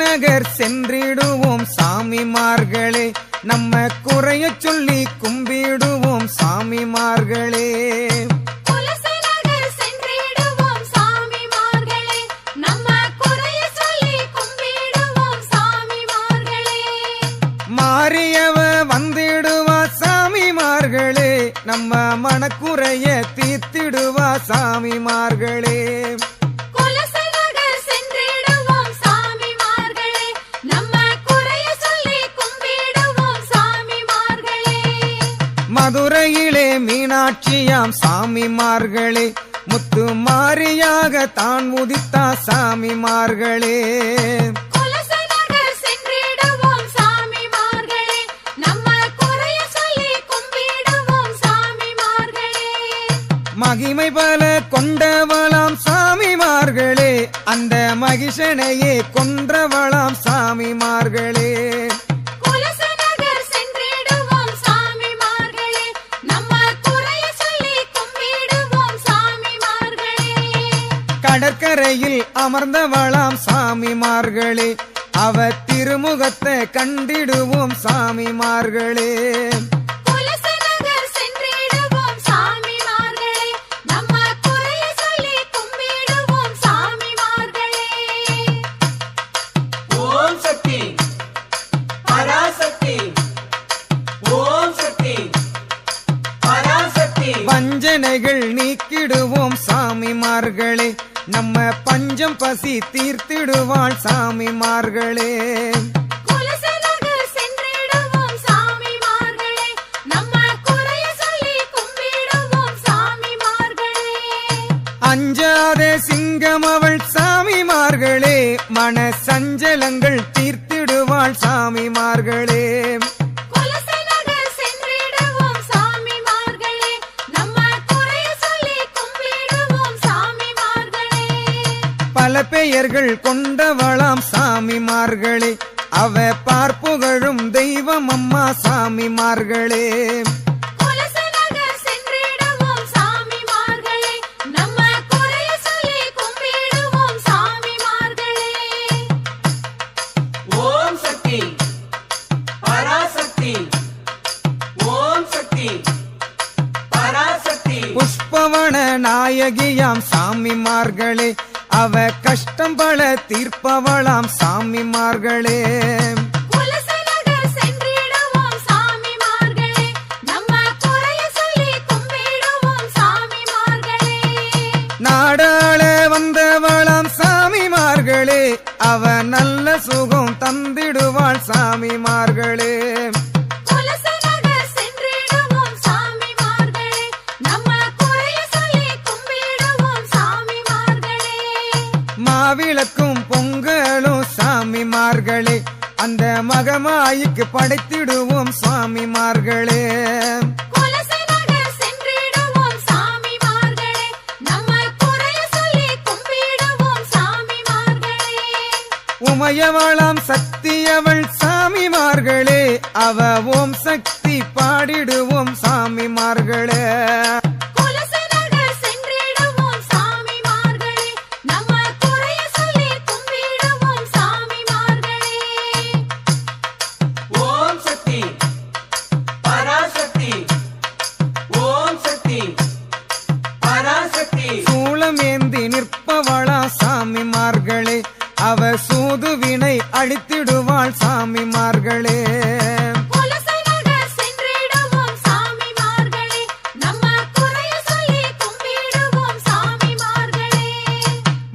நகர் சென்றிடுவோம் சாமிமார்களே, நம்ம குறைய சொல்லி கும்பிடுவோம் சாமிமார்களே. மாரியவ வந்திடுவா சாமிமார்களே, நம்ம மனக்குறைய தீர்த்திடுவா சாமிமார்களே. மதுரையிலே மீனாட்சியாம் சாமிமார்களே, முத்து மாரியாக தான் உதித்தா சாமிமார்களே. மகிமை பல கொண்டவளாம் சாமிமார்களே, அந்த மகிஷனையே கொன்றவளாம் சாமிமார்களே. கடற்கரையில் அமர்ந்தவளாம் சாமிமார்களே, அவ திருமுகத்தை கண்டிடுவோம் சாமிமார்களே. வஞ்சனைகள் நீக்கிடுவோம் சாமிமார்களே, நம்ம பஞ்சம் பசி தீர்த்திடுவாள் சாமிமார்களே. அஞ்சாதே சிங்கம் அவள் சாமிமார்களே, மன சஞ்சலங்கள் தீர்த்திடுவாள் சாமிமார்களே. பல பெயர்கள் கொண்டவளாம் சாமிமார்களே, அவ பார்ப்புகழும் தெய்வம் அம்மா சாமிமார்களே. புஷ்பவன நாயகியாம் சாமிமார்களே, அவ கஷ்டம் பல தீர்ப்பவளாம் சாமிமார்களே. நாடாள வந்தவளாம் சாமிமார்களே, அவ நல்ல சுகம் தந்திடுவாள் சாமிமார்களே. மாவிளக்கும் பொங்கலும் சாமிமார்களே, அந்த மகமாய்க்கு படைத்திடுவோம் சாமிமார்களே. உமையவளாம் சக்தியவள் சாமிமார்களே, அவ ஓம் சக்தி பாடிடுவோம் சாமிமார்களே. சூளமேந்தி நிற்பவளா சாமிமார்களே, அவ சூதுவினை அழித்திடுவாள் சாமிமார்களே.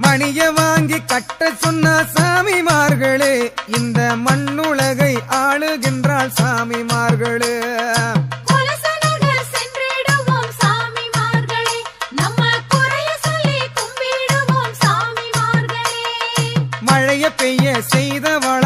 மணிய வாங்கி கட்ட சொன்ன சாமிமார்களே, இந்த மண்ணுலகை ஆளுகின்றாள் சாமிமார்களே. மழைய பெய்ய செய்தவள